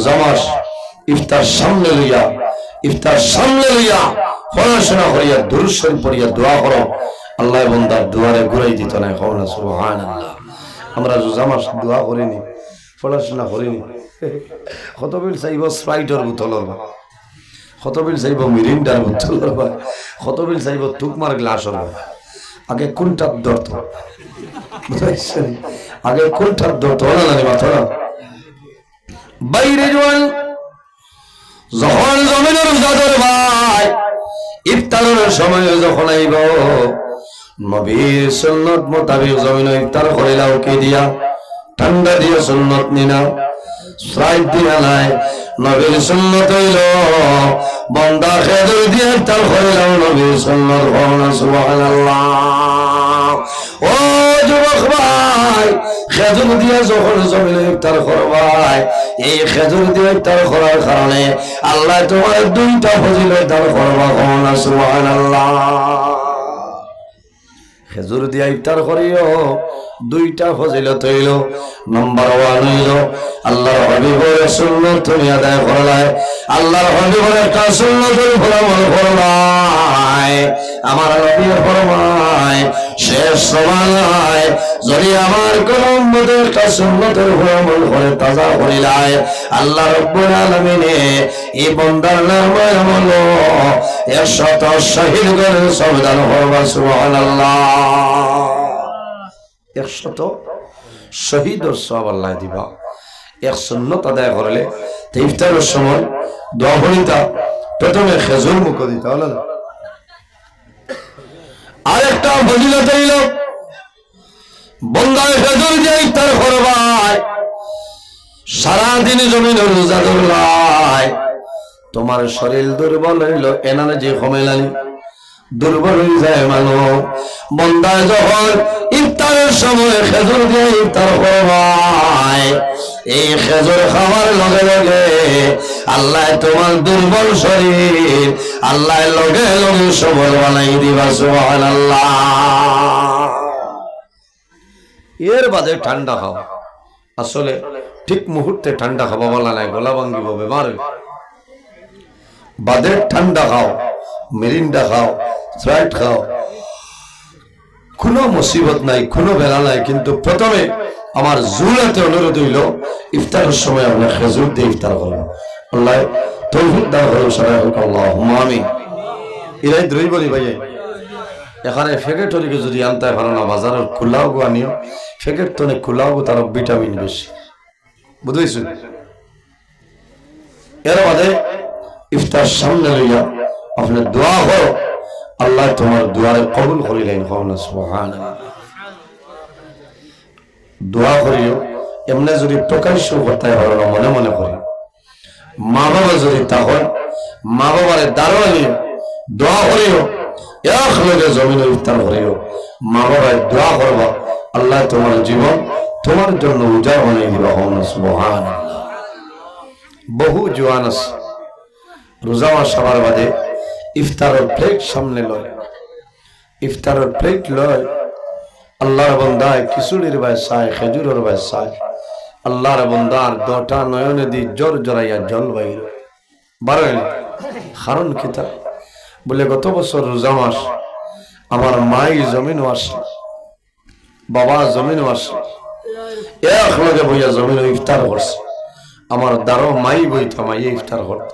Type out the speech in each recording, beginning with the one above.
রোজা মাস ইফতার সামনে লইয়া পড়াশোনা করিয়া দুরূদ শরীফ পড়িয়া দোয়া করো, আল্লাহ বান্দার দুয়ারে ঘুরাই দিত না। কওনা সুবহানাল্লাহ। আমরা রোজা মাস দোয়া করিনি, পড়াশোনা করিনি। কত বিল চাইব স্প্রাইটের বোতলর, কত বিল চাইব মিরিন্ডার বোতলর, কত বিল চাইব তুকমার গ্লাসর। আগে কোনটার দরত, আগে কোনটার দরত জানি মাথা বাইরে জোয়ান যখন জমিনের রোজাদার ভাই ইফতারের সময় যখন আইব নবীর সুন্নাত মোতাবেক জমিন ইফতার করিলাও কি দিয়া? ঠান্ডা দিয়ে সুন্নাত নিনা, স্প্রাইট দিয়া নাই। নবীর সুন্নাত হইল বান্দা খেজুর দিয়ে ইফতার করিলাও নবীর সুন্নাত। সুবহানাল্লাহ। ও যুবক ভাই, খেজুর দিয়ে যখন জমিনে ইফতার করবাই, এই খেজুর দিয়ে ইফতার করার কারণে আল্লাহ তোমার দুইটা ফজিলত দান করবা। সুবহানাল্লাহ। খেজুর দিয়া ইফতার করিও, দুইটা ফজিলত হইল। নাম্বার 1 হইল আল্লাহর হাবিবের সুন্নাত তুমি আদায় করলাই, আল্লাহর হাবিবের একটা সুন্নাতের ফলাফল করলাই। আমার নবী ফরমায় শেষ সময় যদি আমার কোন উম্মতের একটা সুন্নাতের ফলাফল করে তাজা করিলাই, আল্লাহ রাব্বুল আলামিনে এই বান্দার নামে হলো 100 শহীদ করে সবদান করবা। সুবহানাল্লাহ। 100 শহীদের সওয়াব আল্লাহ দিবা। এক সুন্নাত আদায় করলে ইফতারের সময় দোয়া করিতা, প্রথমে খেজুর মুখ দিতে হলো না। আরেকটা ফজিলত হইল বান্দা খেজুর দিয়ে ইফতার করবাই, সারাদিন জমিনের রোজা ধরলাই, তোমার শরীর দুর্বল হইল, এনার্জি কমেলানি, দুর্বল হয়ে যায় মানুষ। বান্দা যখন ইফতারের সময় খেজুর দিয়ে ইফতার করবাই, এই খেজুর খাওয়ার লগে লগে আল্লাহ তোমার দুর্বল শরীর আল্লাহ লগে লগে সবল বানাই দিবা। সুবহানাল্লাহ। এর বাদে ঠান্ডা খাওয়া, আসলে ঠিক মুহূর্তে ঠান্ডা খাওয়া বলা নাই, গলা ভাঙ্গিব, বেমার বাদে ঠান্ডা খাও, মিরিন্ডা খাও, স্প্রাইট খাও, কোনো মুসিবত নাই, কোনো বেলা নাই। কিন্তু প্রথমে আমার জুলাতে অনুরোধ হইল ইফতারের সময় আপনার খেজুর দিয়ে ইফতার করবেন। আল্লাহ তৌফিক দান করুন। সবাই আল্লাহুম্মা আমিন। এরাই দ্রই বলি ভাই, এখানে ফ্যাক্টরিকে যদি আনতে পারো না, বাজারের খোলাও গো আনিও, ফ্যাক্টরি খোলাও গো তার ভিটামিন বেশি, বুঝেছ? এর বাদে ইফতার সামনে লইয়া আপনি দোয়া করো, আল্লাহ তোমার দুয়ারে কবুল করিলেন। সুবহানাল্লাহ। দোয়া করিও এমনি যদি প্রকাশ্য করতে পারো না, মনে মনে করি। মা বাবা যদি তখন মা বাবারে দাঁড়ানি দোয়া করিও, এক লগে জমিনে ইফতার করিও, মা বাবার দোয়া করবা, আল্লাহ তোমার জীবন তোমার জন্য উজাড় বানাই দিবা। সুবহানাল্লাহ। বহু জওয়ান আছে রোজা মাস সবার বাদে ইফতারের প্লেট সামনে লয়, ইফতারের প্লেট লয়, আল্লাহর বান্দায় খিচুড়ির বাই চায়, খেজুরের বাই চায়, আল্লাহর বান্দার 2টা নয়নে দি জোর জড়াইয়া জল বাইর বাড়েন। কারণ কি তা বলে, গত বছর রোজা মাস আমার মাই জমিনও আসে, বাবা জমিনও আসে, এক লগে বইয়া জমিন ইফতার করছে। আমার দ্বারো মাই বইতা মাই ইফতার করত।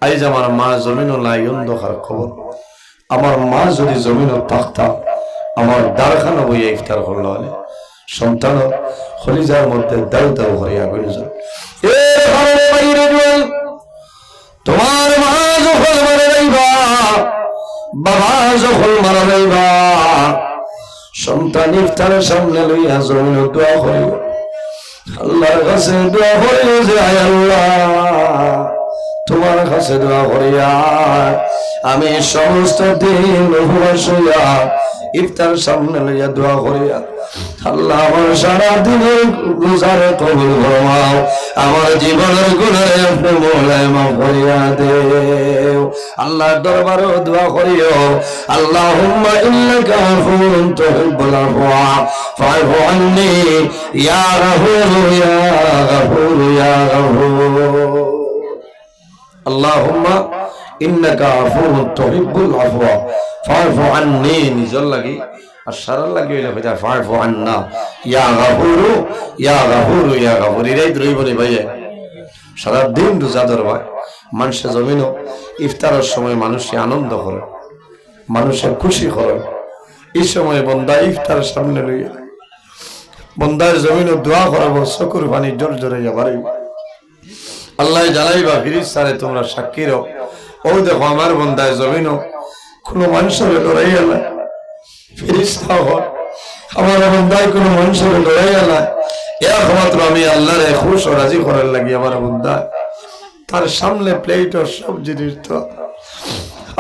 আইজ আমার মা জমিনও নাই, অন্ধকার খবর। আমার মা যদি জমিনও থাকতা আমার দ্বারখানা বইয়া ইফতার করল হলে সন্তান খলিজার মধ্যে দাউ দাউ হইয়া গেল। তোমার মা যখন মারা যাইবা, বাবা যখন মারা যাইবা, সন্তান ইফতারের সামনে লইয়া জমিন দোয়া করিও, আল্লাহর কাছে দোয়া করিও যে আয় আল্লাহ তোমার কাছে দোয়া করিয়া আমি সমস্ত দিন উপবাস হইয়া ইফতার সামনে লইয়া দোয়া করিয়া আল্লাহ আমার সারা দিনের রোজারে কবুল ফরমাও, আমার জীবনের গুনাহে আপনি মওলায় মাফ করিয়া দেও। আল্লাহর দরবারে দোয়া করিও, আল্লাহুম্মা ইন্নাকা আফুউন তুহিব্বুল আফওয়া ফা'ফু আন্নী ইয়া গফুর ইয়া গফুর ইয়া গফুর। আল্লাহুম্মা ইন্নাকা আফুউন তুহিব্বুল আফওয়া ফা'ফু আন্নী নিজল লাগি আর সারাল লাগি হইলা কইতা ফা'ফু আন্না ইয়া গাফুরু ইয়া গাফুরু ইয়া গাফুর এরাই দুই বলে ভাইয়া সারা দিন রোজা ধরবা মানুষে জমিনও ইফতারের সময় মানুষে আনন্দ করে মানুষের খুশি করে এই সময় বন্দা ইফতার সামনে লইয়া বন্দার জমিনও দোয়া করাবো চকুর পানি জোর জোরে যাবারই আল্লাহ জানাইবা ফিরিস্তারে তোমরা সাক্ষী রও ও দেখো আমার বন্দায় জমিনও কোনো মানুষের লড়াইয়া নাই ফিরিস্তা হন আমার বন্দায় কোনো মানুষের লড়াইয়া নাই একমাত্র আমি আল্লাহরে খুশ ও রাজি করার লাগি আমার বন্দায় তার সামনে প্লেট ও সব জিনিস তো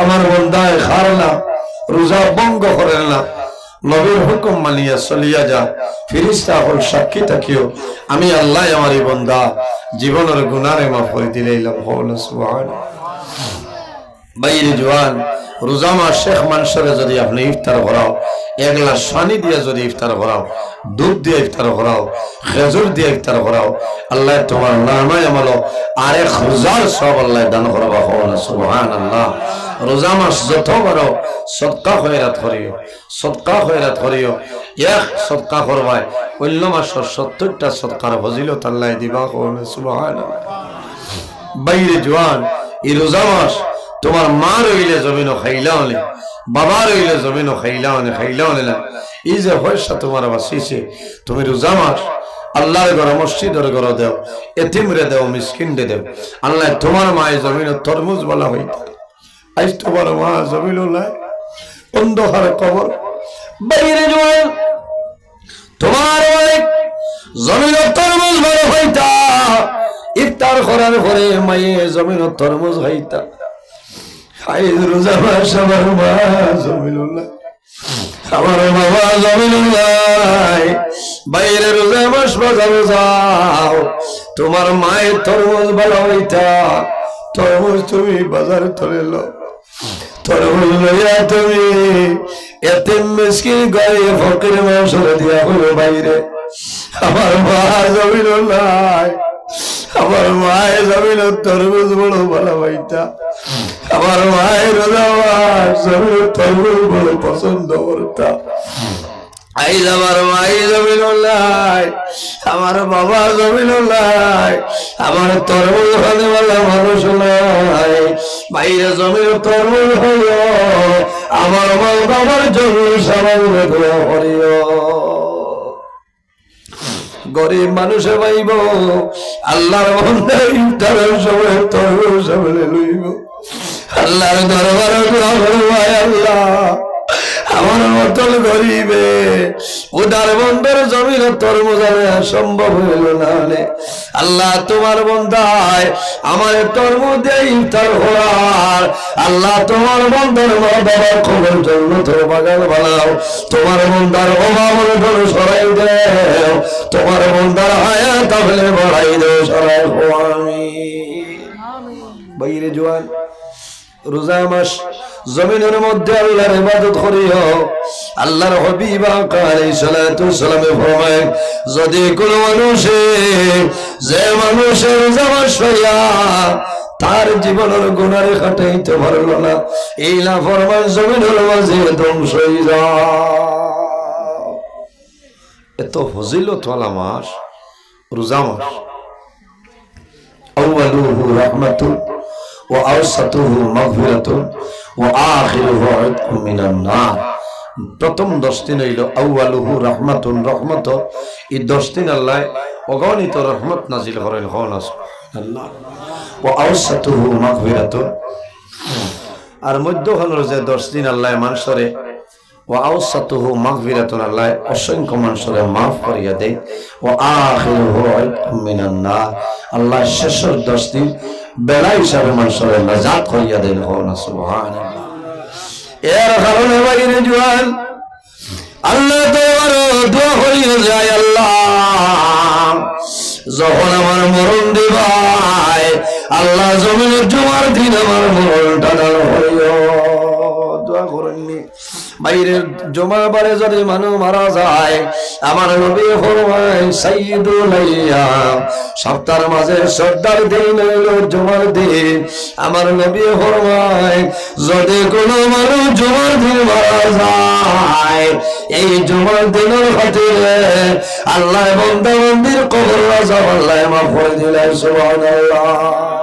আমার বন্দায় খার না রোজা ভঙ্গ করে না নবীর হুকুম মানিয়া চলিয়া যা ফিরিস্তা হল সাক্ষী থাকিও আমি আল্লাহ আমার এই বন্দা জীবনের গুনারে মাফ করে দিলাম সুবহানাল্লাহ। বাইরে জওয়ান রোজা মাস শেখ মানুষের যদি আপনি ইফতার করাও এক গ্লাস পানি দিয়ে যদি ইফতার করাও দুধ দিয়ে ইফতার করাও খেজুর দিয়ে ইফতার করাও আল্লাহ তোমার নামায় আমলো আরেক হাজার সব আল্লাহ দান করবা সুবহানাল্লাহ। রোজা মাস যত বড় সদকা খয়রাত করিও সদকা খয়রাত করিও এক সদকা করবাই অন্য মাসের 70টা সদকার ফজিলত আল্লাহ দিবা সুবহানাল্লাহ। বাইরে জওয়ান এই রোজা মাস তোমার মা রইলে জমিনও খাইলা হলে বাবা রইলে জমিনও খাইলা হলে না এই যে পয়সা তোমার বাঁচিছে তুমি রোজা মাস আল্লাহর ঘর মসজিদের ঘর দেও এতিমরে দেও মিসকিনরে দেও আল্লাহ তোমার মায়ের জমিনও তরমুজ বলা হইতা আজ তোমার মা জমিনও নাই অন্ধকার কবর বাইরে জওয়ান তোমার জমিনও তরমুজ বলা হইতা ইফতার করার পরে মায়ে জমিনও তরমুজ হইতা রোজা মাস আমার মা জমিনুল্লাহ আমার বাবা জমিনুল্লাহ বাইরে রোজা মাস বাজারে যাও তোমার মায়ের তরমুজ ভালো হইতা তরমুজ তুমি বাজার তুলে লো তরমুজ লইয়া তুমি এতিম মিসকিন ঘরে ফকির মানুষের দিয়া হলো বাইরে আমার মা জমিনুল্লাহ আমার মায়ের জমিন তরমুজ বড় ভালো হইতা আমার মায়ের রোজা মাস জমিন তরমুজ বড় পছন্দ করতা আইজ আমার মায়ের জমিন নাই আমার বাবা জমিন নাই আমার তরমুজ খানে বলা মানুষ নাই বাইরে জমিন তরমুজ হইও আমার মা বাবার জমিন সামান্য হরিও গরিব মানুষে পাইব আল্লাহর বান্দা ইফতারের সময় তরমুজ সামনে লইব আল্লাহর দরবারে দোয়া করব আল্লাহ আমার মতন গরিবে উদার বন্ধের জমিন তরমুজ আনা সম্ভব হইল না আল্লাহ তোমার বন্দায় আমার তরমুজ দিয়ে ইফতার করার আল্লাহ তোমার বন্দার মা বাবার খবর জন্য তোর বাগান বানাও তোমার বন্দার অভাবের জন্য সরাই দেও তোমার বন্দার হায়াত তাহলে বাড়াই দেও সরাই আমি বাইরে জওয়ান রোজা মাস জমিনের মধ্যে আল্লাহর ইবাদত করিও আল্লাহর হাবিব আলাইহিস সালাতু সালামে ফরমায় যদি কোন মানুষে যে মানুষের রোজা মাস হইয়া তার জীবনের গুনারে কাটাইতে পারল না এই নাফরমান জমিনের মাঝে ধ্বংস হয়ে যায়। এত ফজিলতওয়ালা মাস রোজা মাস আউয়ালুহু রাহমাতুন ওয়া আওসাতুহু মাগফিরাতুন ওয়া আখিরুহু ইতকুম মিনান নার। প্রথম 10 দিন হইল আউয়ালুহু রাহমাতুন রহমত এই 10 দিন আল্লাহ অগণিত রহমত নাজিল করেন সুবহানাল্লাহ ওয়া আওসাতুহু মাগফিরাতুন আর মধ্যখানের যে 10 দিন আল্লাহ মানুষরে ওয়া আওসাতুহু মাগফিরাতুন আল্লাহ অসংখ্য মানুষরে maaf করিয়া দেয় ওয়া আখিরুহু ইতকুম মিনান নার আল্লাহ শেষের 10 দিন বেলা হিসাবে মানুষরে নাজাত করিয়া দেন সুবহানাল্লাহ। এর কারণে বাইরে জওয়ান আল্লাহ তোমার দোয়া করিয়া যায় আল্লাহ যখন আমার মরণ দিবাই আল্লাহ জমিনের জুমার দিন আমার মরণ টানানো হইও দোয়া করেননি বাইরে জুমার বারে যদি মানুষ মারা যায়, আমার নবী ফরমায় সাইয়্যিদুল আইয়াম, সপ্তাহের মাঝে সর্দার দিন হইল জুমার দিন। আমার নবী ফরমায় যদি কোনো মানুষ জুমার দিন মারা যায়, এই জুমার দিনের খাতিরে আল্লাহ বান্দা বান্দির কবর আযাব আল্লাহ মাফ করে দিলেন। সুবহানাল্লাহ।